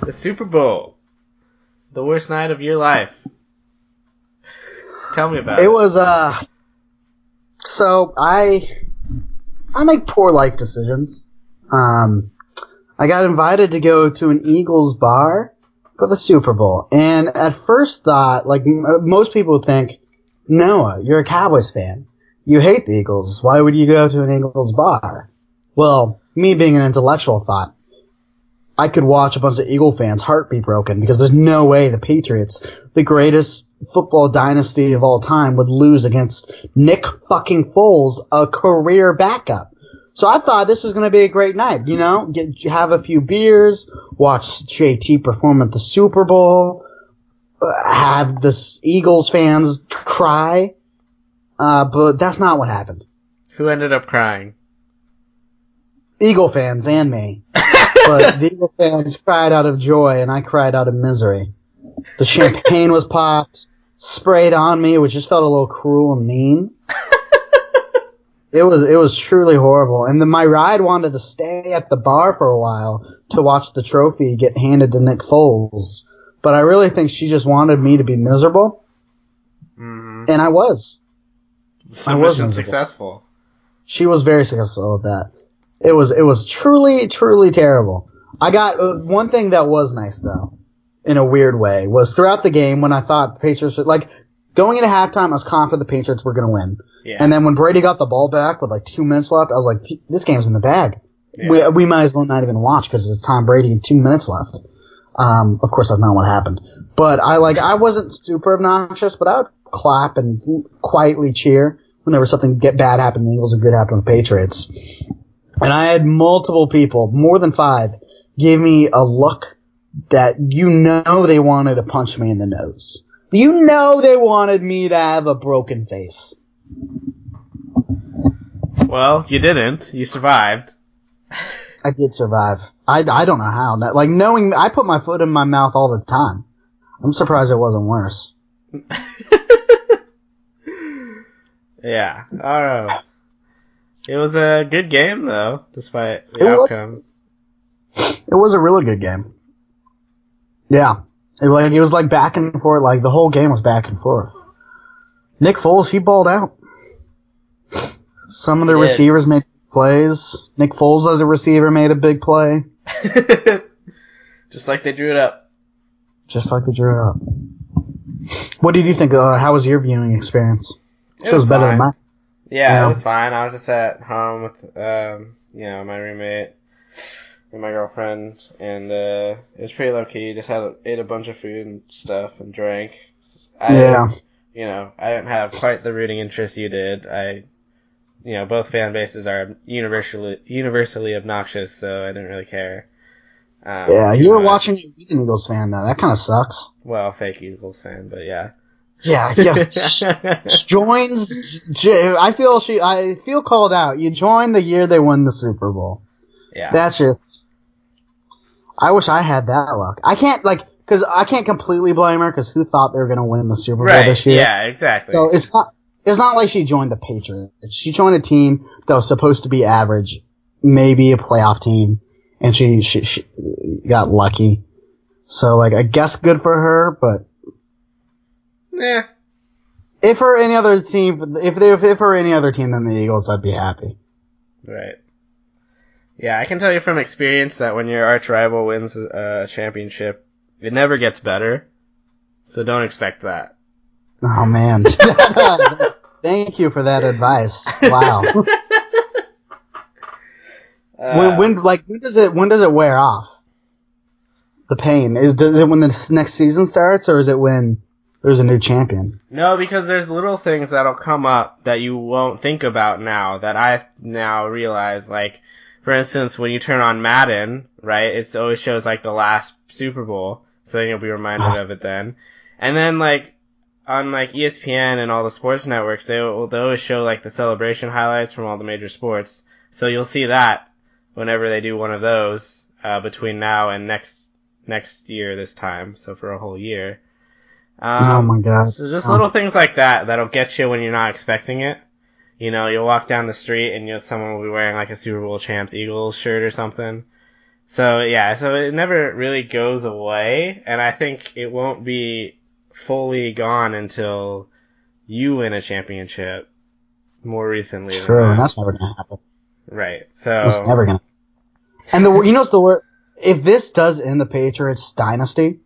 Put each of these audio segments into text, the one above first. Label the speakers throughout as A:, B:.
A: The Super Bowl. The worst night of your life. Tell me about it.
B: It was, so I make poor life decisions. I got invited to go to an Eagles bar for the Super Bowl. And at first thought, like most people would think, Noah, you're a Cowboys fan. You hate the Eagles. Why would you go to an Eagles bar? Well, me being an intellectual thought, I could watch a bunch of Eagle fans' heart be broken because there's no way the Patriots, the greatest football dynasty of all time, would lose against Nick fucking Foles, a career backup. So I thought this was going to be a great night, you know, have a few beers, watch JT perform at the Super Bowl, have the Eagles fans cry, but that's not what happened.
A: Who ended up crying?
B: Eagle fans and me. But the Eagle fans cried out of joy, and I cried out of misery. The champagne was popped, sprayed on me, which just felt a little cruel and mean. It was truly horrible. And then my ride wanted to stay at the bar for a while to watch the trophy get handed to Nick Foles. But I really think she just wanted me to be miserable. Mm-hmm. And I was.
A: Submission successful.
B: She was very successful at that. It was truly, truly terrible. I got one thing that was nice though, in a weird way, was throughout the game when I thought the Patriots, like going into halftime, I was confident the Patriots were going to win.
A: Yeah.
B: And then when Brady got the ball back with like 2 minutes left, I was like, this game's in the bag. Yeah. We might as well not even watch because it's Tom Brady and 2 minutes left. Of course, that's not what happened. But I wasn't super obnoxious, but I would clap and quietly cheer whenever something bad happened to the Eagles or good happened to the Patriots. And I had multiple people, more than 5, give me a look that you know they wanted to punch me in the nose. You know they wanted me to have a broken face.
A: Well, you didn't. You survived.
B: I did survive. I don't know how. Like, knowing I put my foot in my mouth all the time. I'm surprised it wasn't worse.
A: Yeah. I don't know. It was a good game, though, despite the outcome.
B: It was a really good game. Yeah. It was like back and forth. Like, the whole game was back and forth. Nick Foles, he balled out. Some of the receivers made plays. Nick Foles, as a receiver, made a big play.
A: Just like they drew it up.
B: Just like they drew it up. What did you think? How was your viewing experience?
A: It was
B: better than mine.
A: Yeah, it was fine. I was just at home with, my roommate and my girlfriend, and it was pretty low key. Just ate a bunch of food and stuff and drank. I didn't have quite the rooting interest you did. Both fan bases are universally obnoxious, so I didn't really care.
B: You were watching an Eagles fan, though. That kind of sucks.
A: Well, fake Eagles fan, but yeah.
B: Yeah. I feel called out. You joined the year they won the Super Bowl.
A: Yeah.
B: That's just, I wish I had that luck. I can't, because I can't completely blame her, because who thought they were going to win the Super Bowl this year?
A: Yeah, exactly.
B: So it's not like she joined the Patriots. She joined a team that was supposed to be average, maybe a playoff team, and she got lucky. So, I guess good for her, but
A: yeah.
B: If for any other team than the Eagles, I'd be happy.
A: Right. Yeah, I can tell you from experience that when your arch rival wins a championship, it never gets better. So don't expect that.
B: Oh man. Thank you for that advice. Wow. When does it wear off? The pain is it when the next season starts, or is it when there's a new champion?
A: No, because there's little things that'll come up that you won't think about now that I now realize. Like, for instance, when you turn on Madden, right, it always shows the last Super Bowl, so then you'll be reminded of it then. And then on ESPN and all the sports networks, they'll always show the celebration highlights from all the major sports. So you'll see that whenever they do one of those between now and next year this time. So for a whole year.
B: Oh my god.
A: So just little things like that that'll get you when you're not expecting it. You'll walk down the street and someone will be wearing a Super Bowl champs Eagles shirt or something. So yeah, so it never really goes away, and I think it won't be fully gone until you win a championship more recently.
B: True, and that's never gonna happen.
A: Right. So
B: it's never gonna. And what's the word? If this does end the Patriots dynasty,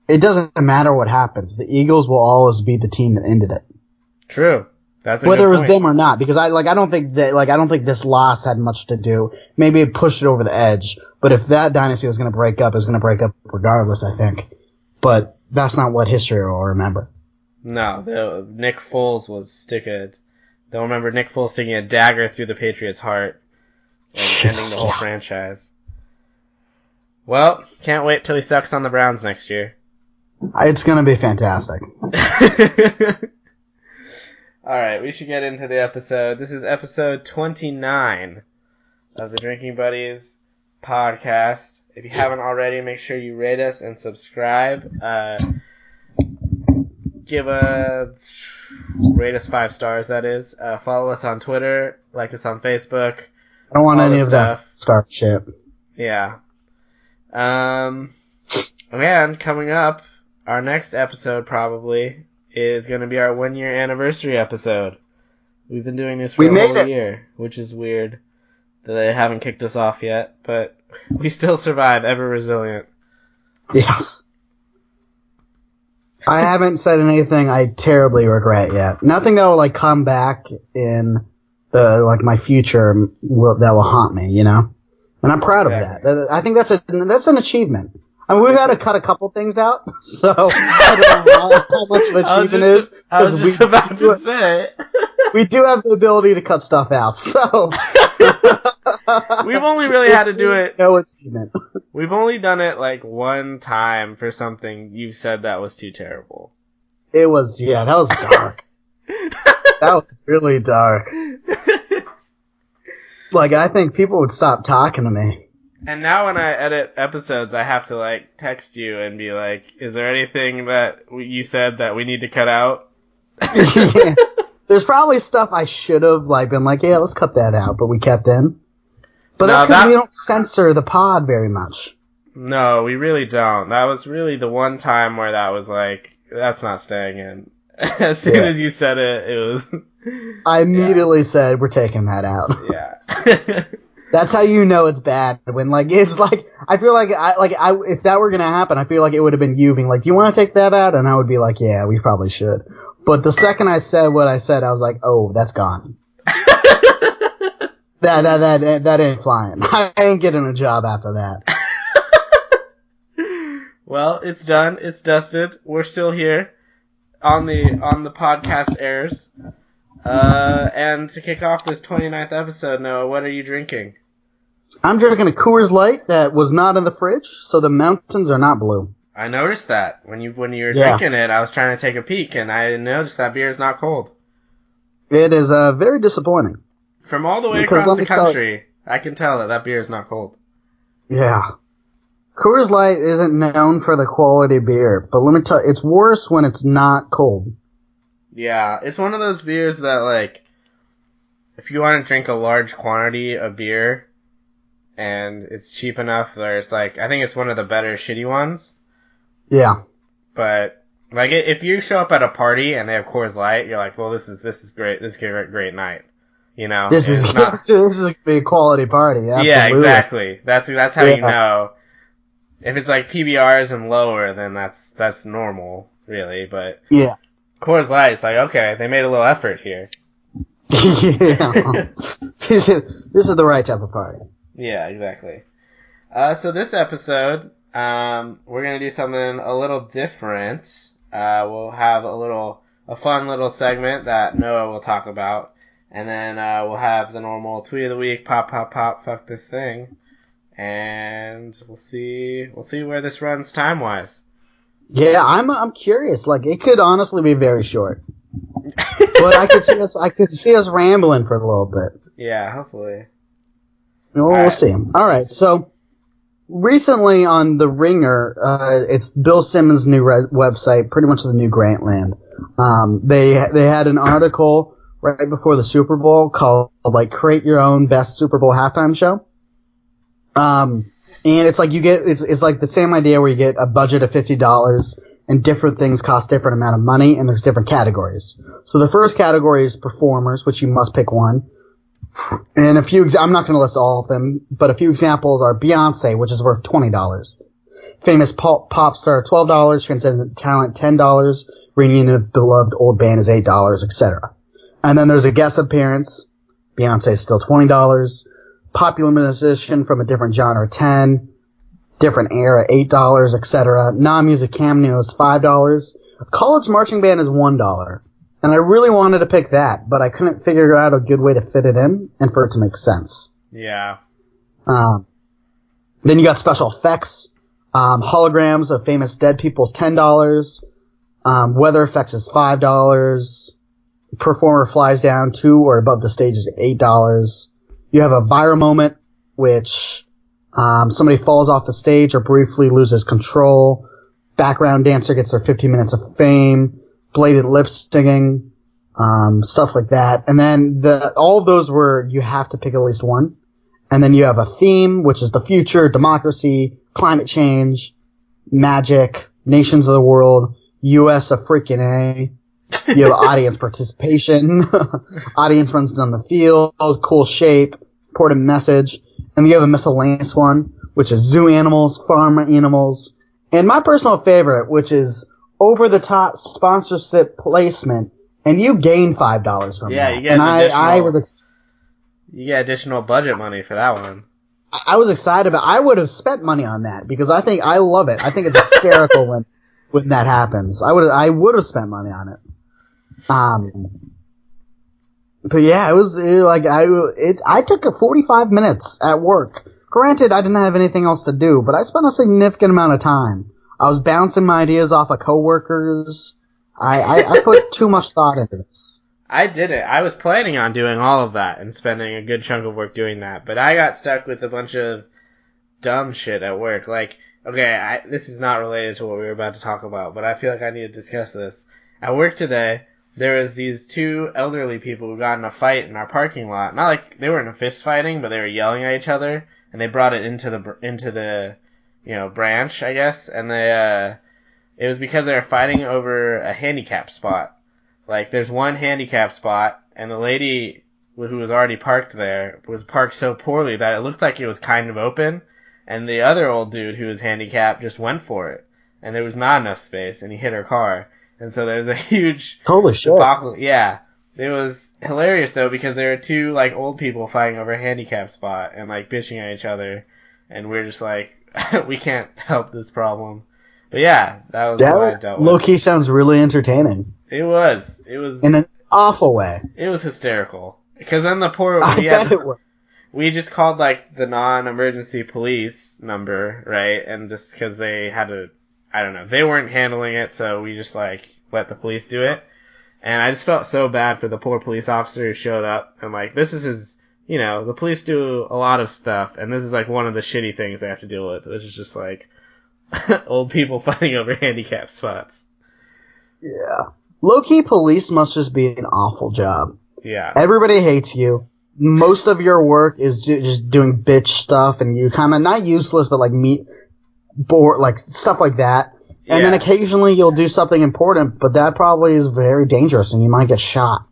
B: it doesn't matter what happens. The Eagles will always be the team that ended it.
A: True. That's a
B: whether
A: good
B: it was
A: point.
B: them or not, because I don't think this loss had much to do. Maybe it pushed it over the edge, but if that dynasty was going to break up, it's going to break up regardless, I think. But that's not what history will remember.
A: No, Nick Foles they'll remember Nick Foles sticking a dagger through the Patriots' heart and ending the whole franchise. Well, can't wait till he sucks on the Browns next year.
B: It's going to be fantastic.
A: Alright, we should get into the episode. This is episode 29 of the Drinking Buddies podcast. If you haven't already, make sure you rate us and subscribe. Rate us 5 stars, that is. Follow us on Twitter, like us on Facebook.
B: I don't want any of that star shit.
A: Yeah. And coming up, our next episode probably is going to be our 1-year anniversary episode. We've been doing this for a whole year, which is weird that they haven't kicked us off yet, but we still survive, ever resilient.
B: Yes. I haven't said anything I terribly regret yet. Nothing that will come back in my future that will haunt me, you know? And I'm proud of that. I think that's an achievement. I mean, we've had to cut a couple things out, so I don't know how much of an achievement it is.
A: I was just about to say.
B: We do have the ability to cut stuff out, so.
A: We've only really had to do it.
B: No achievement.
A: We've only done it one time for something you said that was too terrible.
B: It was, that was dark. That was really dark. I think people would stop talking to me.
A: And now when I edit episodes, I have to, text you and be like, is there anything that you said that we need to cut out?
B: Yeah. There's probably stuff I should have, been yeah, let's cut that out, but we kept in. But that's because we don't censor the pod very much.
A: No, we really don't. That was really the one time where that was that's not staying in. As soon as you said it, it was...
B: I immediately said, we're taking that out.
A: Yeah.
B: That's how you know it's bad. When it's I feel if that were gonna happen, I feel like it would have been you being do you want to take that out? And I would be yeah, we probably should. But the second I said what I said, I was oh, that's gone. that ain't flying. I ain't getting a job after that.
A: Well, it's done. It's dusted. We're still here on the podcast airs. And to kick off this 29th episode, Noah, what are you drinking?
B: I'm drinking a Coors Light that was not in the fridge, so the mountains are not blue.
A: I noticed that. When you were drinking it, I was trying to take a peek, and I noticed that beer is not cold.
B: It is very disappointing.
A: From all the way across the country, I can tell that beer is not cold.
B: Yeah. Coors Light isn't known for the quality beer, but let me tell you, it's worse when it's not cold.
A: Yeah, it's one of those beers that, if you want to drink a large quantity of beer, and it's cheap enough where it's I think it's one of the better shitty ones.
B: Yeah.
A: But, if you show up at a party and they have Coors Light, you're well, this is great, this is a great night. You know?
B: This is going to be a quality party, absolutely.
A: Yeah, exactly. That's how you know. If it's PBRs and lower, then that's normal, really, but...
B: Yeah.
A: Coors Light, it's okay, they made a little effort here.
B: Yeah. This is the right type of party.
A: Yeah, exactly. So this episode, we're gonna do something a little different. We'll have a fun little segment that Noah will talk about, and then we'll have the normal tweet of the week, pop, fuck this thing, and we'll see where this runs time-wise.
B: Yeah, I'm curious. It could honestly be very short, but I could see us rambling for a little bit.
A: Yeah, hopefully.
B: We'll see. All right. So recently on The Ringer, it's Bill Simmons' new website, pretty much the new Grantland. They had an article right before the Super Bowl called "Create Your Own Best Super Bowl Halftime Show." And it's like it's like the same idea where you get a budget of $50 and different things cost different amount of money and there's different categories. So the first category is performers, which you must pick one. And I'm not going to list all of them, but a few examples are Beyonce, which is worth $20. Famous pop star, $12. Transcendent talent, $10. Reunion of beloved old band is $8, etc. And then there's a guest appearance. Beyonce is still $20. Popular musician from a different genre, $10. Different era, $8, etc. Non-music cameo is $5. A college marching band is $1. And I really wanted to pick that, but I couldn't figure out a good way to fit it in and for it to make sense.
A: Yeah.
B: Then you got special effects. Holograms of famous dead people is $10. Weather effects is $5. Performer flies down to or above the stage is $8. You have a viral moment, which somebody falls off the stage or briefly loses control. Background dancer gets their 15 minutes of fame. Blatant lip singing, stuff like that. And then all of those were you have to pick at least one. And then you have a theme, which is the future, democracy, climate change, magic, nations of the world, U.S. a freaking A. You have audience participation, audience runs down the field, cool shape, important message. And you have a miscellaneous one, which is zoo animals, farm animals, and my personal favorite, which is over-the-top sponsorship placement, and you gain $5 from that.
A: You get you get additional budget money for that one.
B: I was excited about. I would have spent money on that because I love it. I think it's hysterical when that happens. I would have spent money on it. But yeah, I took 45 minutes at work. Granted, I didn't have anything else to do, but I spent a significant amount of time. I was bouncing my ideas off of coworkers. I put too much thought into this.
A: I did it. I was planning on doing all of that and spending a good chunk of work doing that, but I got stuck with a bunch of dumb shit at work. Like, okay, this is not related to what we were about to talk about, but I feel like I need to discuss this. At work today, there was these two elderly people who got in a fight in our parking lot. Not like they weren't fist fighting, but they were yelling at each other, and they brought it into the branch, I guess, and it was because they were fighting over a handicap spot. Like, there's one handicap spot, and the lady who was already parked there was parked so poorly that it looked like it was kind of open, and the other old dude who was handicapped just went for it, and there was not enough space, and he hit her car, and so there's a huge
B: holy shit
A: debacle. Yeah, it was hilarious though because there were two like old people fighting over a handicap spot and like bitching at each other, and we're just like we can't help this problem. But yeah, that was what I dealt with.
B: Low key sounds really entertaining.
A: It was
B: in an awful way.
A: It was hysterical because then the poor
B: I bet it was.
A: We just called like the non-emergency police number, right? And just because they had to, I don't know, they weren't handling it, so we just like let the police do it. And I just felt so bad for the poor police officer who showed up and like this is his, the police do a lot of stuff, and this is like one of the shitty things they have to deal with, which is just like old people fighting over handicap spots.
B: Yeah. Low-key police must just be an awful job.
A: Yeah.
B: Everybody hates you. Most of your work is just doing bitch stuff, and you kind of, not useless, but like bored, like stuff like that. And then occasionally you'll do something important, but that probably is very dangerous, and you might get shot.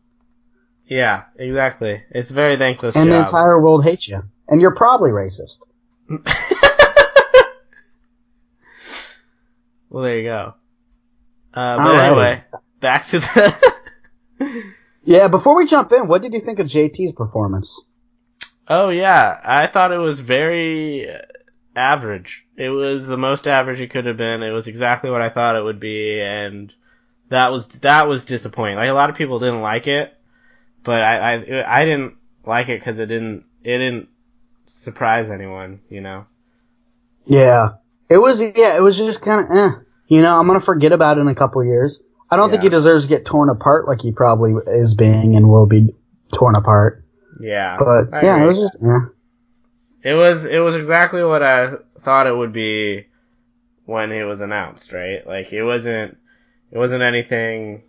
A: Yeah, exactly. It's a very thankless
B: and
A: job.
B: The entire world hates you. And you're probably racist.
A: Well, there you go. But anyway, back to the...
B: Yeah, before we jump in, what did you think of JT's performance?
A: Oh, yeah. I thought it was very average. It was the most average it could have been. It was exactly what I thought it would be, and that was disappointing. Like, a lot of people didn't like it, but I didn't like it because it didn't surprise anyone,
B: Yeah. It was just kind of, I'm going to forget about it in a couple of years. I don't think he deserves to get torn apart like he probably is being and will be torn apart.
A: Yeah.
B: But, it was just,
A: It was exactly what I thought it would be when it was announced, right? Like, it wasn't anything.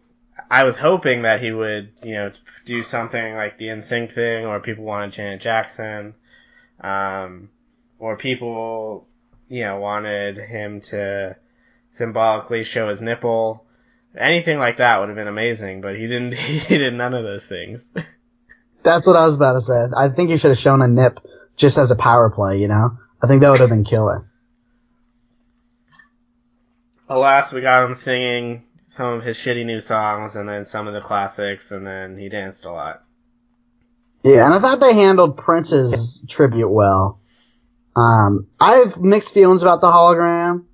A: I was hoping that he would, do something like the NSYNC thing, or people wanted Janet Jackson, or people wanted him to symbolically show his nipple. Anything like that would have been amazing, but he didn't. He did none of those things.
B: That's what I was about to say. I think he should have shown a nip just as a power play, I think that would have been killer.
A: Alas, we got him singing some of his shitty new songs and then some of the classics, and then he danced a lot.
B: Yeah, and I thought they handled Prince's tribute well. I have mixed feelings about the hologram.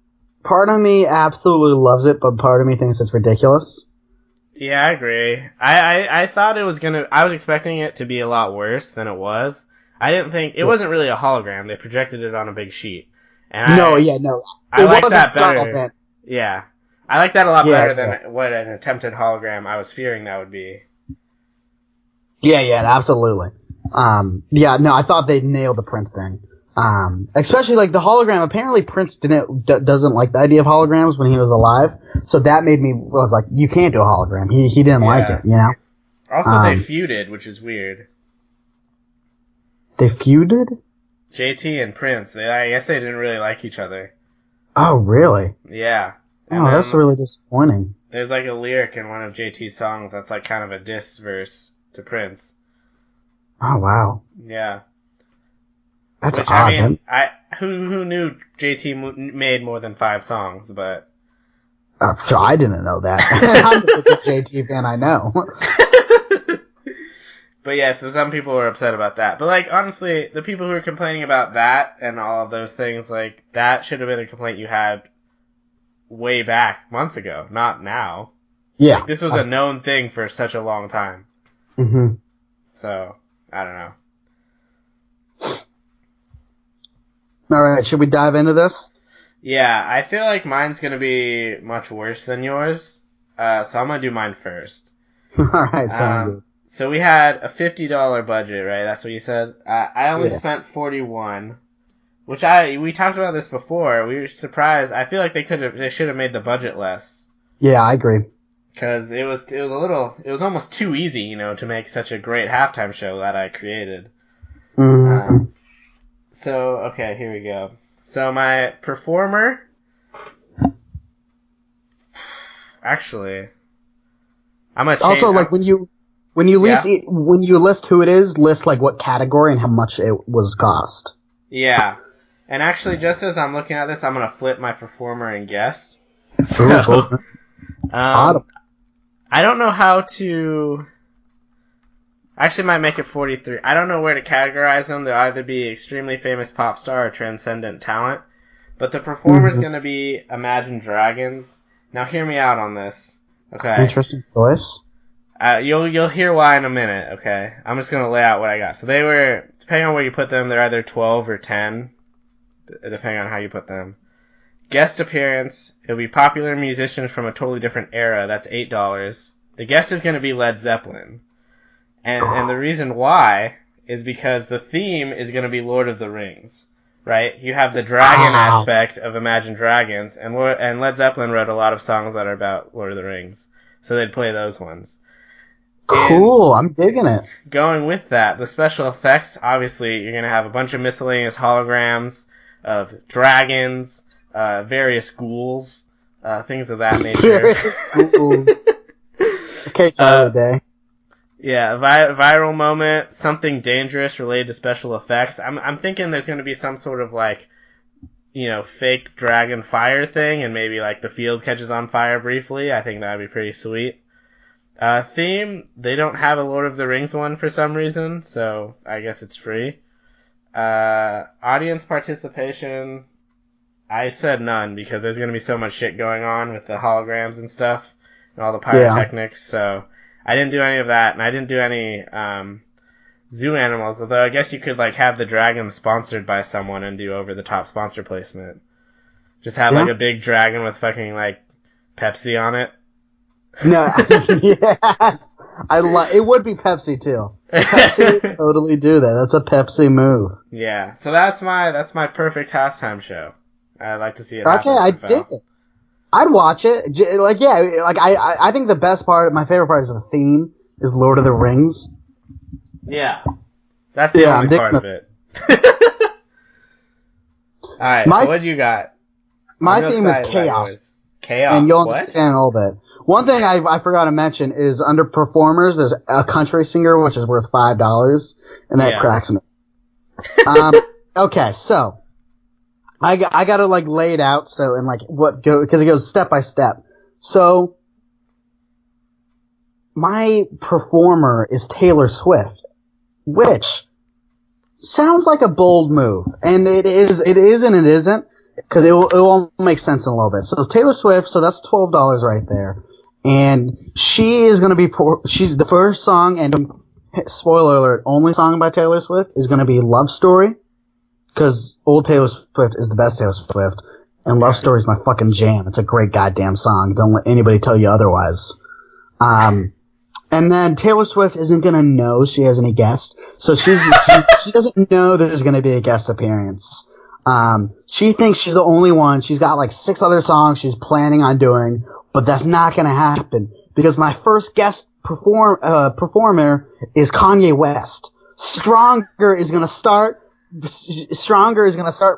B: Part of me absolutely loves it, but part of me thinks it's ridiculous.
A: Yeah, I agree. I thought it was I was expecting it to be a lot worse than it was. I didn't think, it wasn't really a hologram. They projected it on a big sheet. And
B: no.
A: I like that better.
B: Relevant.
A: Yeah. I like that a lot better than what an attempted hologram I was fearing that would be.
B: Yeah, absolutely. I thought they nailed the Prince thing. Especially like the hologram. Apparently Prince doesn't like the idea of holograms when he was alive. So that made me, was like, you can't do a hologram. He didn't like it,
A: Also, they feuded, which is weird.
B: They feuded?
A: JT and Prince. I guess they didn't really like each other.
B: Oh, really?
A: Yeah.
B: Oh, that's really disappointing.
A: There's like a lyric in one of JT's songs that's like kind of a diss verse to Prince.
B: Oh, wow.
A: Yeah.
B: That's odd.
A: I mean, who knew JT made more than 5 songs, but...
B: So I didn't know that. I'm the biggest JT fan I know.
A: But yeah, so some people were upset about that. But like, honestly, the people who were complaining about that and all of those things, like, that should have been a complaint you had way back, months ago, not now.
B: Yeah.
A: Like, this was a known thing for such a long time.
B: Mm-hmm.
A: So, I don't know.
B: Alright, should we dive into this?
A: Yeah, I feel like mine's gonna be much worse than yours. So I'm gonna do mine first.
B: Alright, sounds good.
A: So we had a $50 budget, right? That's what you said? I only spent $41, which we talked about this before. We were surprised. I feel like they should have made the budget less.
B: Yeah, I agree.
A: Cause it was almost too easy, to make such a great halftime show that I created.
B: Mm-hmm.
A: So, okay, here we go. So my performer, actually, I'm gonna change.
B: Also, like when you list who it is, list like what category and how much it was cost.
A: Yeah, and actually, just as I'm looking at this, I'm gonna flip my performer and guest. So, I don't know how to. Actually, might make it 43. I don't know where to categorize them. They'll either be extremely famous pop star or transcendent talent. But the performer's going to be Imagine Dragons. Now, hear me out on this. Okay.
B: Interesting choice.
A: You'll hear why in a minute. Okay. I'm just going to lay out what I got. So they were, depending on where you put them, they're either 12 or 10, depending on how you put them. Guest appearance. It'll be popular musicians from a totally different era. That's $8. The guest is going to be Led Zeppelin. And the reason why is because the theme is going to be Lord of the Rings, right? You have the dragon aspect of Imagine Dragons, and Led Zeppelin wrote a lot of songs that are about Lord of the Rings, so they'd play those ones.
B: Cool, I'm digging it.
A: Going with that, the special effects, obviously, you're going to have a bunch of miscellaneous holograms of dragons, various ghouls, things of that nature.
B: Various ghouls. Okay, Charlie Day.
A: Yeah, viral moment, something dangerous related to special effects. I'm thinking there's going to be some sort of like, fake dragon fire thing, and maybe like the field catches on fire briefly. I think that'd be pretty sweet. Theme, they don't have a Lord of the Rings one for some reason, so I guess it's free. Audience participation, I said none because there's going to be so much shit going on with the holograms and stuff and all the pyrotechnics, so I didn't do any of that, and I didn't do any zoo animals, although I guess you could like have the dragon sponsored by someone and do over-the-top sponsor placement. Just have like a big dragon with fucking like Pepsi on it.
B: No, yes, it would be Pepsi too. Pepsi would totally do that. That's a Pepsi move.
A: Yeah, so that's my perfect halftime show. I'd like to see it.
B: Okay, I dig it. I'd watch it. I think the best part, my favorite part is the theme, is Lord of the Rings.
A: Yeah. That's the only part of it. Alright, so what you got?
B: My theme is chaos.
A: Chaos.
B: And you'll
A: what?
B: understand in a little bit. One thing I forgot to mention is under performers, there's a country singer, which is worth $5, and that cracks me. Okay, so I gotta like lay it out so and like because it goes step by step. So my performer is Taylor Swift, which sounds like a bold move, and it is and it isn't, because it will make sense in a little bit. So Taylor Swift, so that's $12 right there, and she is going to be she's the first song, and spoiler alert, only song by Taylor Swift is going to be Love Story, because old Taylor Swift is the best Taylor Swift, and Love Story is my fucking jam. It's a great goddamn song. Don't let anybody tell you otherwise. And then Taylor Swift isn't gonna know she has any guest, so she doesn't know that there's gonna be a guest appearance. She thinks she's the only one. She's got like 6 other songs she's planning on doing, but that's not gonna happen because my first guest performer is Kanye West. Stronger is gonna start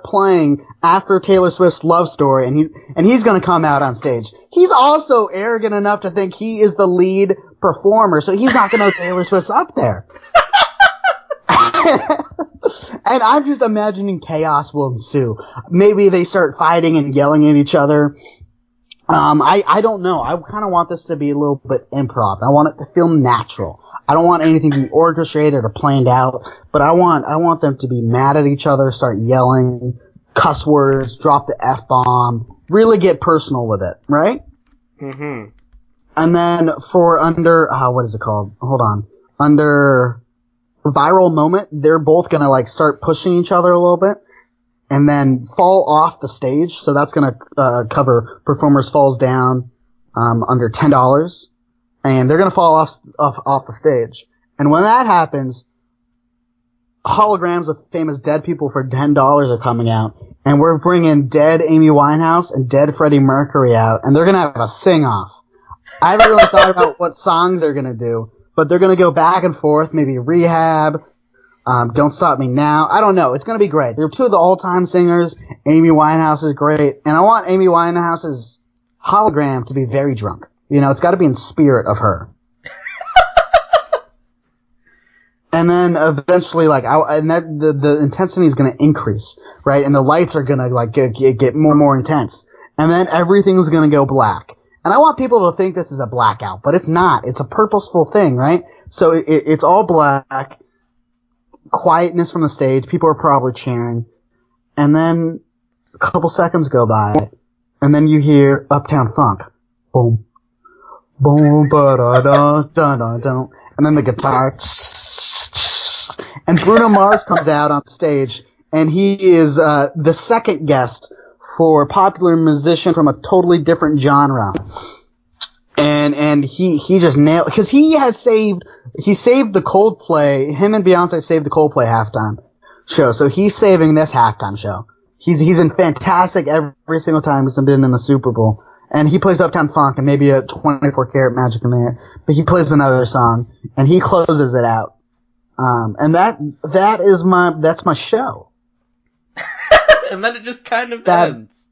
B: playing after Taylor Swift's Love Story, and he's gonna come out on stage. He's also arrogant enough to think he is the lead performer, so he's not gonna know Taylor Swift's up there. And I'm just imagining chaos will ensue. Maybe they start fighting and yelling at each other. I don't know. I kind of want this to be a little bit improv. I want it to feel natural. I don't want anything to be orchestrated or planned out, but I want them to be mad at each other, start yelling, cuss words, drop the F-bomb, really get personal with it, right?
A: Mm-hmm.
B: And then for what is it called? Hold on. Under viral moment, they're both gonna like start pushing each other a little bit and then fall off the stage. So that's gonna cover performers falls down under $10, and they're gonna fall off the stage. And when that happens, holograms of famous dead people for $10 are coming out, and we're bringing dead Amy Winehouse and dead Freddie Mercury out, and they're gonna have a sing-off. I haven't really thought about what songs they're gonna do, but they're gonna go back and forth, maybe Rehab, Don't Stop Me Now. I don't know. It's gonna be great. They're 2 of the all-time singers. Amy Winehouse is great, and I want Amy Winehouse's hologram to be very drunk. You know, it's gotta be in spirit of her. And then eventually, like, the intensity is gonna increase, right? And the lights are gonna, like, get more and more intense. And then everything's gonna go black. And I want people to think this is a blackout, but it's not. It's a purposeful thing, right? So it's all black, quietness from the stage, people are probably cheering, and then a couple seconds go by, and then you hear Uptown Funk. Boom. Boom, ba-da-da-da-da-da. And then the guitar. And Bruno Mars comes out on stage, and he is the second guest for a popular musician from a totally different genre. And he just nailed, because he saved the Coldplay, him and Beyonce saved the Coldplay halftime show, so he's saving this halftime show. He's been fantastic every single time he's been in the Super Bowl. And he plays Uptown Funk and maybe a 24 Karat Magic in there, but he plays another song, and he closes it out. And that's my show.
A: And then it just kind of ends.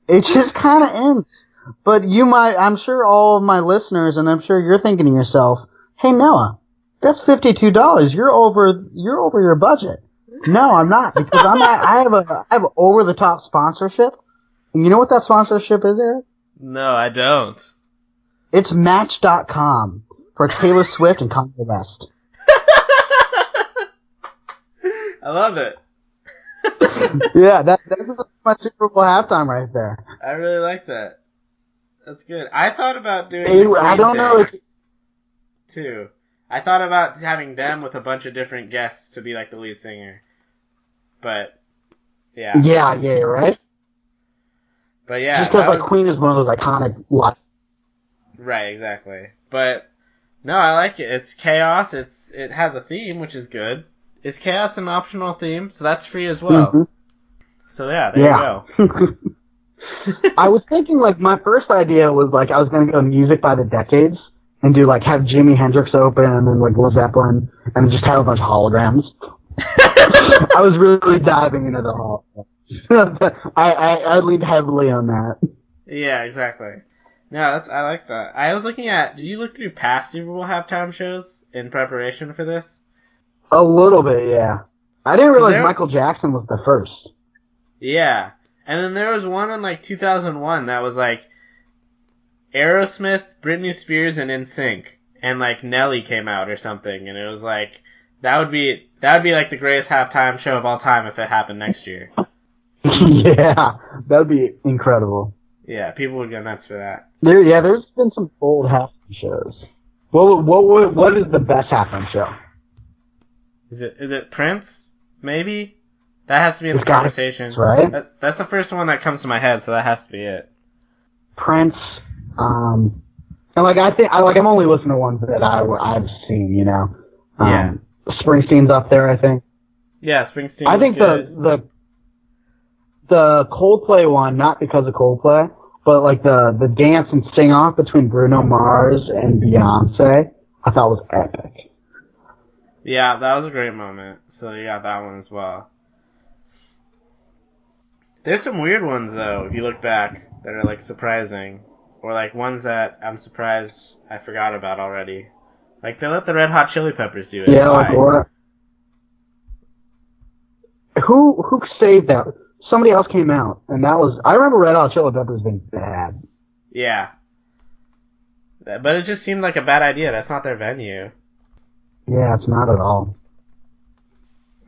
B: It just kind of ends. But I'm sure all of my listeners, and I'm sure you're thinking to yourself, hey Noah, that's $52. You're over your budget. No, I'm not, because I have an over the top sponsorship. And you know what that sponsorship is, Eric?
A: No, I don't.
B: It's Match.com for Taylor Swift and Kanye West.
A: I love it.
B: Yeah, that's my Super Bowl halftime right there.
A: I really like that. That's good. I thought about doing
B: I don't know
A: too. I thought about having them with a bunch of different guests to be like the lead singer. But yeah.
B: Yeah, right?
A: But yeah.
B: Just because Queen is one of those iconic lives.
A: Right, exactly. But no, I like it. It's chaos. It has a theme, which is good. Is chaos an optional theme? So that's free as well. Mm-hmm. So yeah, there you
B: go. I was thinking, my first idea was, I was going to go music by the decades and do, have Jimi Hendrix open and then, Led Zeppelin and just have a bunch of holograms. I was really diving into the I leaned heavily on that.
A: Yeah, exactly. No, I like that. I was looking at. Did you look through past Super Bowl halftime shows in preparation for this?
B: A little bit, yeah. I didn't
A: 'Cause
B: realize
A: there-
B: Michael Jackson was the first.
A: Yeah, and then there was one in like 2001 that was like Aerosmith, Britney Spears, and NSYNC, and like Nelly came out or something, and it was like that would be like the greatest halftime show of all time if it happened next year.
B: Yeah, that would be incredible.
A: Yeah, people would go nuts for that.
B: There's been some old halftime shows. What is the best halftime show?
A: Is it Prince? Maybe that has to be in the
B: It's gotta be
A: conversation,
B: Prince, right?
A: That's the first one that comes to my head, so that has to be it.
B: Prince, and like I'm only listening to ones that I've seen, you know.
A: Yeah.
B: Springsteen's up there, I think.
A: Yeah, Springsteen.
B: I think
A: good.
B: the Coldplay one, not because of Coldplay, but like the dance and sing off between Bruno Mars and Beyonce, I thought was epic.
A: Yeah, that was a great moment. So you got that one as well. There's some weird ones though, if you look back, that are like surprising, or like ones that I'm surprised I forgot about already. Like they let the Red Hot Chili Peppers do it.
B: Yeah,
A: Why?
B: like what? Who saved that? Somebody else came out, and that was I remember Red Hot Chili Peppers being bad.
A: Yeah. But it just seemed like a bad idea. That's not their venue.
B: Yeah, it's not at all.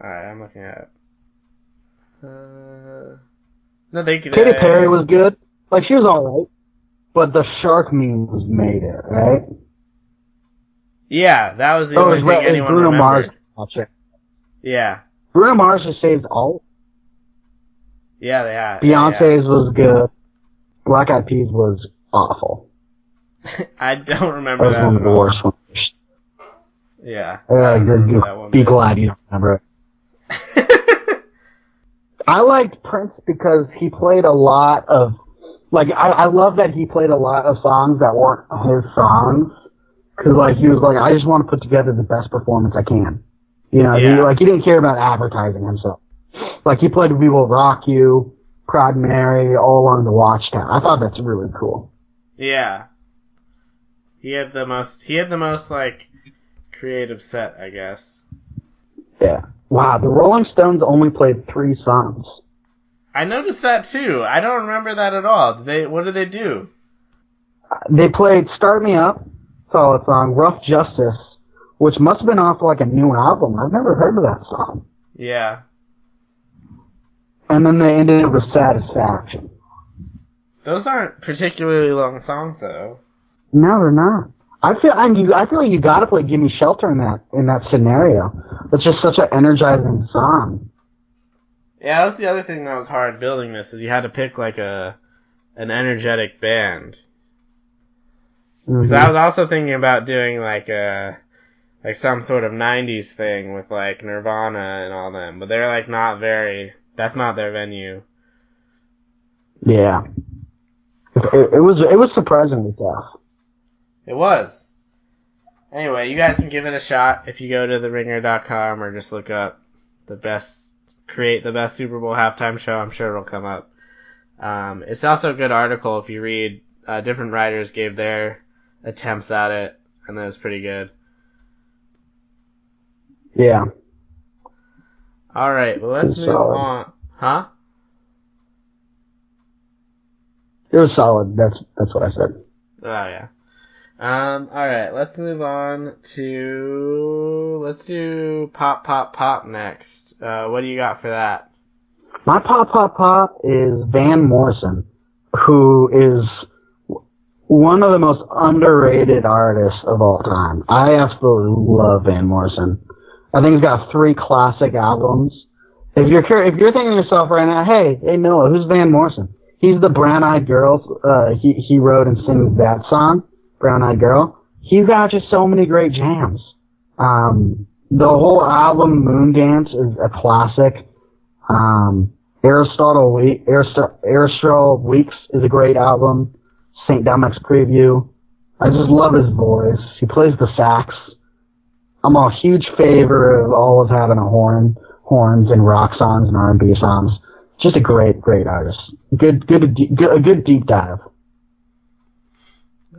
A: Alright, I'm looking at it. No, they could.
B: Katy Perry was good. Like, she was alright. But the shark meme was made it, right?
A: Yeah, that was the only thing anyone
B: Bruno
A: remembered.
B: Mars.
A: Yeah.
B: Bruno Mars just saved all.
A: Yeah, they had.
B: Beyonce's was good. Black Eyed Peas was awful.
A: I don't
B: That
A: remember
B: was
A: that
B: one of
A: at
B: the
A: all.
B: worst ones.
A: Yeah. I remember that one
B: Be
A: bit.
B: glad you don't remember it. I liked Prince because he played a lot of, like, I love that he played a lot of songs that weren't his songs. Cause like, he was like, I just want to put together the best performance I can. You know,
A: Yeah.
B: he didn't care about advertising himself. Like, he played We Will Rock You, Proud Mary, All Along the Watchtower. I thought that's really cool.
A: Yeah. He had the most like creative set, I guess.
B: Yeah. Wow, the Rolling Stones only played 3 songs.
A: I noticed that too. I don't remember that at all. What did they do?
B: They played Start Me Up, solid song, Rough Justice, which must have been off like a new album. I've never heard of that song.
A: Yeah.
B: And then they ended it with Satisfaction.
A: Those aren't particularly long songs though.
B: No, they're not. I feel like you gotta play Gimme Shelter in that scenario. It's just such an energizing song.
A: Yeah, that was the other thing that was hard building this, is you had to pick like an energetic band. Because I was also thinking about doing like some sort of 90s thing with like Nirvana and all them, but they're like that's not their venue.
B: Yeah. It was surprisingly tough.
A: It was. Anyway, you guys can give it a shot if you go to theringer.com or just look up create the best Super Bowl halftime show. I'm sure it'll come up. It's also a good article if you read, different writers gave their attempts at it, and that was pretty good.
B: Yeah.
A: Alright, well let's move
B: solid.
A: on. Huh?
B: It was solid. That's what I said.
A: Oh yeah. Alright, let's move on to, let's do Pop Pop Pop next. What do you got for that?
B: My pop is Van Morrison, who is one of the most underrated artists of all time. I absolutely love Van Morrison. I think he's got 3 classic albums. If you're thinking to yourself right now, hey Noah, who's Van Morrison? He's the Brown Eyed Girl. He wrote and sings that song, Brown Eyed Girl. He's got just so many great jams. The whole album, Moondance, is a classic. Aristotle Weeks is a great album. St. Dominic's Preview. I just love his voice. He plays the sax. I'm a huge favor of always having horns in rock songs and R&B songs. Just a great artist. A good deep dive.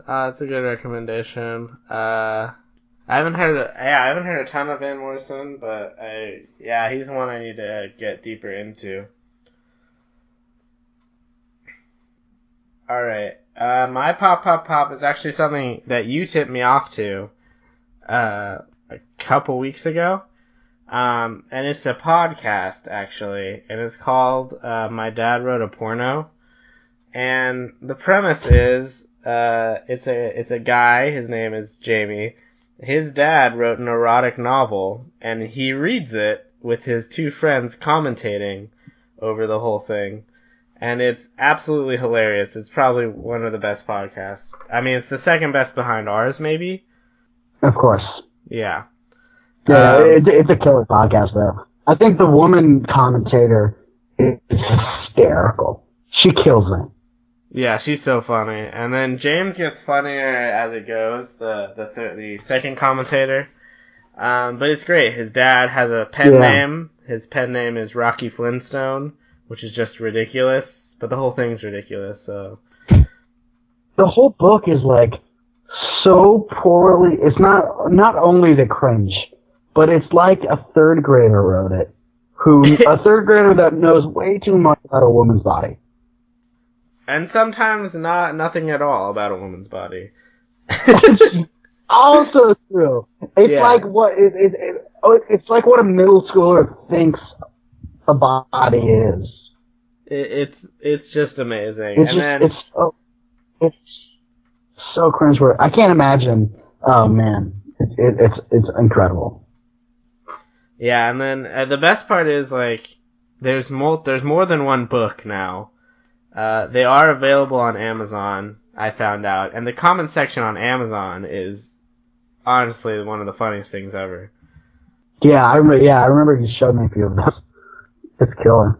A: It's a good recommendation. I haven't heard a ton of Van Morrison, but he's one I need to get deeper into. All right. My pop is actually something that you tipped me off to a couple weeks ago. And it's a podcast, actually, and it's called My Dad Wrote a Porno. And the premise is it's a guy, his name is Jamie. His dad wrote an erotic novel, and he reads it with his two friends commentating over the whole thing. And it's absolutely hilarious. It's probably one of the best podcasts. I mean, it's the second best behind ours, maybe?
B: Of course.
A: Yeah.
B: Yeah, it's a killer podcast, though. I think the woman commentator is hysterical. She kills me.
A: Yeah, she's so funny. And then James gets funnier as it goes, the second commentator. But it's great. His dad has a pen name. His pen name is Rocky Flintstone, which is just ridiculous. But the whole thing's ridiculous, so...
B: The whole book is, like, so poorly... It's not only the cringe, but it's like a third grader wrote it. A third grader that knows way too much about a woman's body.
A: And sometimes nothing at all about a woman's body.
B: Also true. It's like what it's like what a middle schooler thinks a body is.
A: It's just amazing.
B: It's so cringeworthy. I can't imagine. Oh man, it's incredible.
A: Yeah, and then the best part is like there's more than one book now. They are available on Amazon, I found out, and the comment section on Amazon is honestly one of the funniest things ever.
B: Yeah, I remember you showed me a few of those. It's killer.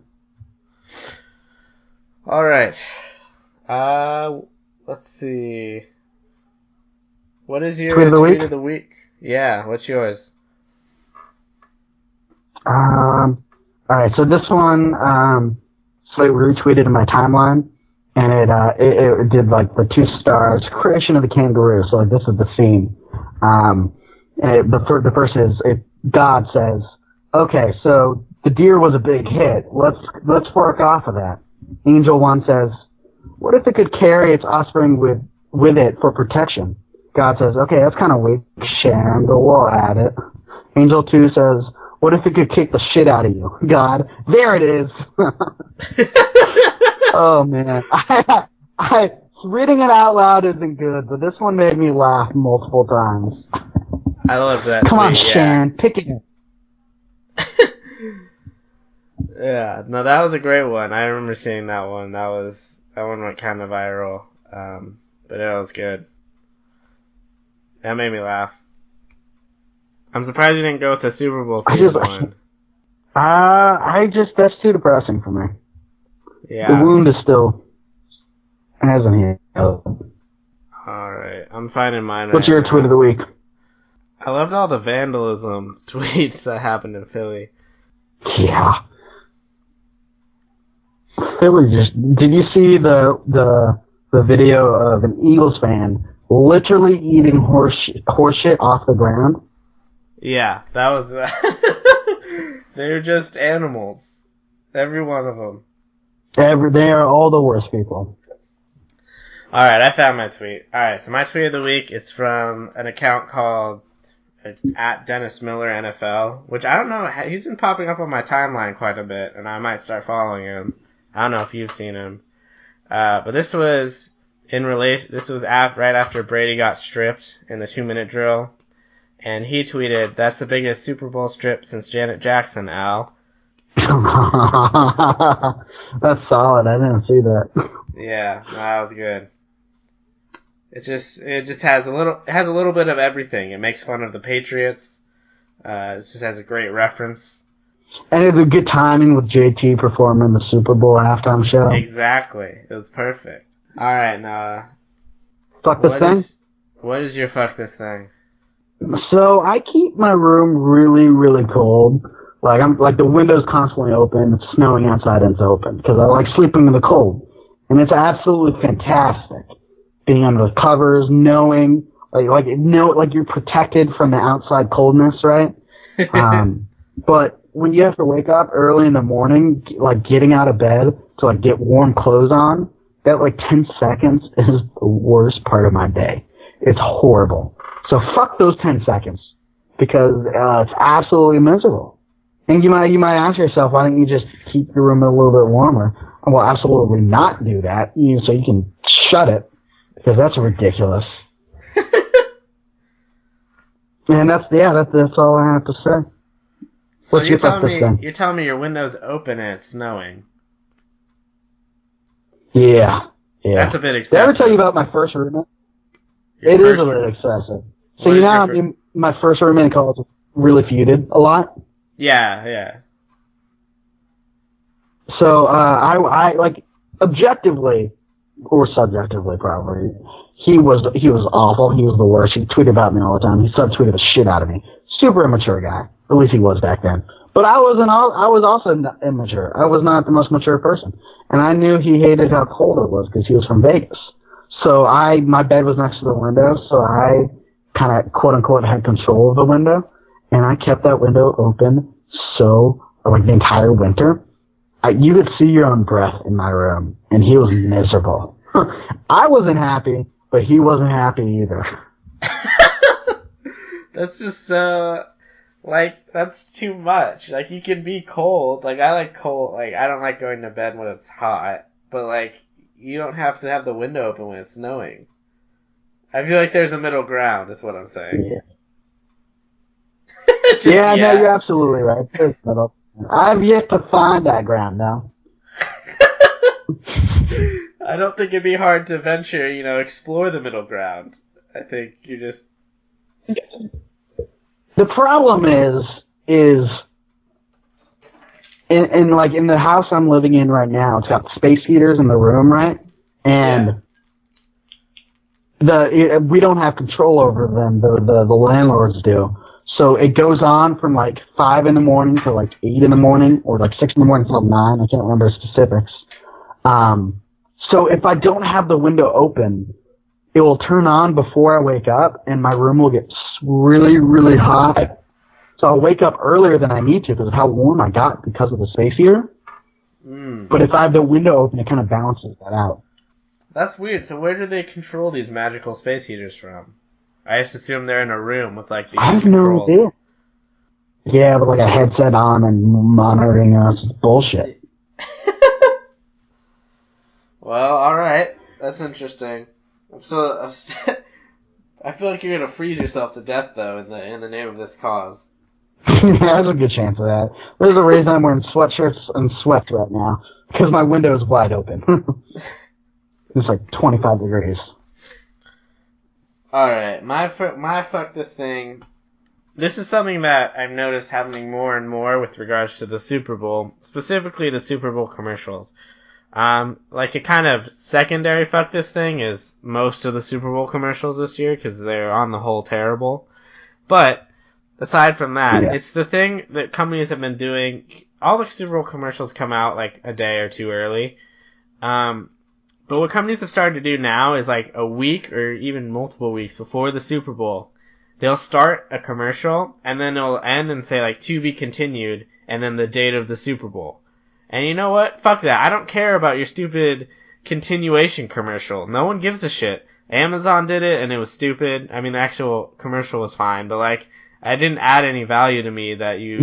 A: All right. Let's see. What is your tweet of the week? Yeah, what's yours?
B: All right, so this one, Slate retweeted in my timeline, and it did like the 2 stars, creation of the kangaroo. So like this is the scene. The first is God says, okay, so the deer was a big hit. Let's work off of that. Angel 1 says, what if it could carry its offspring with it for protection? God says, okay, that's kind of weak, Sharon, but we'll add it. Angel 2 says, what if it could kick the shit out of you? God, there it is. Oh man, reading it out loud isn't good, but this one made me laugh multiple times.
A: I love that.
B: Come on, Sharon, pick it.
A: Yeah, no, that was a great one. I remember seeing that one. That one went kind of viral, but it was good. That made me laugh. I'm surprised you didn't go with the Super Bowl theme one.
B: That's too depressing for me.
A: Yeah.
B: The wound is still hasn't healed.
A: Alright, I'm finding mine.
B: What's your tweet of the week?
A: I loved all the vandalism tweets that happened in Philly.
B: Yeah. Philly did you see the video of an Eagles fan literally eating horse shit off the ground?
A: Yeah, that was... They're just animals. Every one of them. They
B: are all the worst people.
A: Alright, I found my tweet. Alright, so my tweet of the week is from an account called @DennisMillerNFL, which I don't know, he's been popping up on my timeline quite a bit, and I might start following him. I don't know if you've seen him. But this was right after Brady got stripped in the 2-minute drill. And he tweeted, that's the biggest Super Bowl strip since Janet Jackson, Al.
B: That's solid. I didn't see that.
A: Yeah, no, that was good. It just has a little bit of everything. It makes fun of the Patriots. It just has a great reference.
B: And it's a good timing with JT performing the Super Bowl halftime show.
A: Exactly. It was perfect. Alright, now...
B: Fuck this thing?
A: What is your fuck this thing?
B: So I keep my room really, really cold. Like the window's constantly open, it's snowing outside and it's open, because I like sleeping in the cold. And it's absolutely fantastic being under the covers, knowing, like you're protected from the outside coldness, right? But when you have to wake up early in the morning, like getting out of bed to like get warm clothes on, that like 10 seconds is the worst part of my day. It's horrible. So fuck those 10 seconds, because it's absolutely miserable. And you might ask yourself, why don't you just keep your room a little bit warmer? Well, absolutely not do that, so you can shut it, because that's ridiculous. And that's all I have to say.
A: So you're telling me your window's open and it's snowing.
B: Yeah.
A: That's a bit excessive.
B: Did I ever tell you about my first roommate? It is a bit excessive. So you know how my first roommate in college really feuded a lot?
A: Yeah.
B: So, I like, objectively, or subjectively probably, he was awful. He was the worst. He tweeted about me all the time. He subtweeted the shit out of me. Super immature guy. At least he was back then. But I was also immature. I was not the most mature person. And I knew he hated how cold it was because he was from Vegas. So my bed was next to the window, so I kind of, quote unquote, had control of the window. And I kept that window open like the entire winter. You could see your own breath in my room, and he was miserable. I wasn't happy, but he wasn't happy either.
A: That's just that's too much. Like, you can be cold. Like, I like cold. Like, I don't like going to bed when it's hot, but like, you don't have to have the window open when it's snowing. I feel like there's a middle ground, is what I'm saying.
B: Yeah. No, you're absolutely right. There's middle. I've yet to find that ground now.
A: I don't think it'd be hard to venture, explore the middle ground. I think you just...
B: The problem is in the house I'm living in right now, it's got space heaters in the room, right? And we don't have control over them. The landlords do. So it goes on from like 5 in the morning to like 8 in the morning, or like 6 in the morning till 9. I can't remember specifics. So if I don't have the window open, it will turn on before I wake up, and my room will get really, really hot. So I'll wake up earlier than I need to because of how warm I got because of the space heater. But if I have the window open, it kind of balances that out.
A: That's weird. So where do they control these magical space heaters from? I just assume they're in a room with like these controls. No idea. Yeah, with like a headset on and monitoring us. It's bullshit. Well, alright. That's interesting. So, I feel like you're gonna freeze yourself to death, though, in the name of this cause. There's a good chance of that. There's a reason I'm wearing sweatshirts and sweats right now, because my window is wide open. It's like 25 degrees. Alright, my fuck this thing. This is something that I've noticed happening more and more with regards to the Super Bowl, specifically the Super Bowl commercials. Like a kind of secondary fuck this thing is most of the Super Bowl commercials this year, because they're on the whole terrible. But, aside from that, it's the thing that companies have been doing. All the Super Bowl commercials come out like a day or two early. But what companies have started to do now is like a week or even multiple weeks before the Super Bowl, they'll start a commercial and then it'll end and say like to be continued and then the date of the Super Bowl. And you know what? Fuck that. I don't care about your stupid continuation commercial. No one gives a shit. Amazon did it and it was stupid. I mean, the actual commercial was fine, but like, I didn't add any value to me that you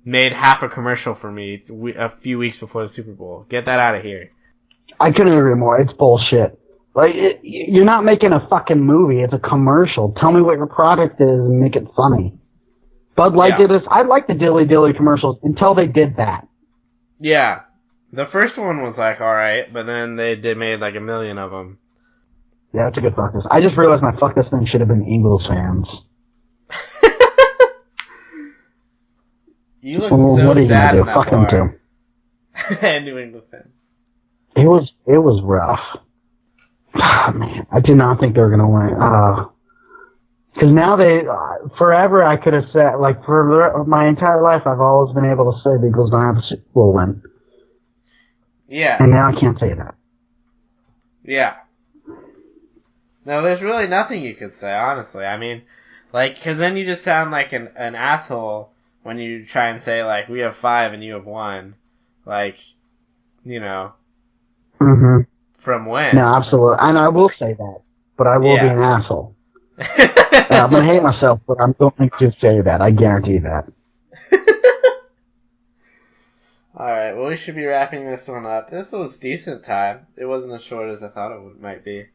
A: made half a commercial for me a few weeks before the Super Bowl. Get that out of here. I couldn't agree more. It's bullshit. Like, you're not making a fucking movie. It's a commercial. Tell me what your product is and make it funny. Bud Light did this. I like the Dilly Dilly commercials until they did that. Yeah. The first one was like, alright, but then they made like 1 million of them. Yeah, it's a good fuck this. I just realized my fuck this thing should have been Eagles fans. You look so sad in that fuck bar. Them too. And New England fan. It was rough. Oh, man, I did not think they were gonna win.
B: Because now forever I could have said, like, for my entire life, I've always been able to say the Eagles don't have a Super Bowl win.
A: Yeah.
B: And now I can't say that.
A: Yeah. No, there's really nothing you could say, honestly. I mean, like, because then you just sound like an asshole when you try and say, like, we have 5 and you have 1. Like, you know.
B: Mm-hmm.
A: From when?
B: No, absolutely. And I will say that, but I will be an asshole. I'm going to hate myself, but I'm going to say that. I guarantee that.
A: Alright, well, we should be wrapping this one up. This was decent time. It wasn't as short as I thought it might be.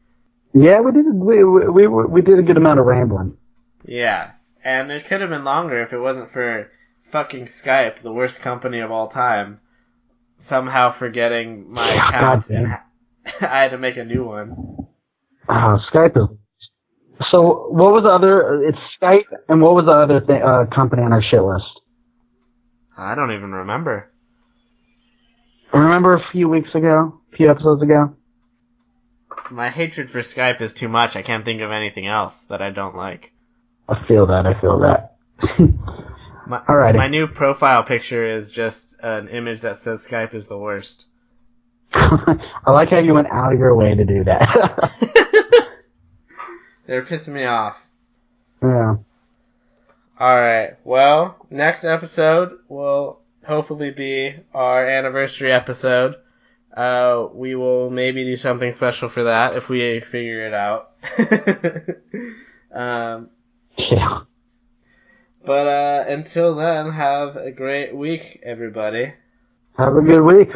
B: Yeah, we did a good amount of rambling.
A: Yeah, and it could have been longer if it wasn't for fucking Skype, the worst company of all time, somehow forgetting my accounts, and I had to make a new one.
B: Oh, Skype is... So, what was the other... It's Skype, and what was the other company on our shit list?
A: I don't even remember.
B: Remember a few episodes ago?
A: My hatred for Skype is too much. I can't think of anything else that I don't like.
B: I feel that. Alrighty.
A: My new profile picture is just an image that says Skype is the worst.
B: I like how you went out of your way to do that.
A: They're pissing me off.
B: Yeah.
A: Alright, well, next episode will hopefully be our anniversary episode. We will maybe do something special for that if we figure it out.
B: Yeah.
A: But until then, have a great week, everybody.
B: Have a good week.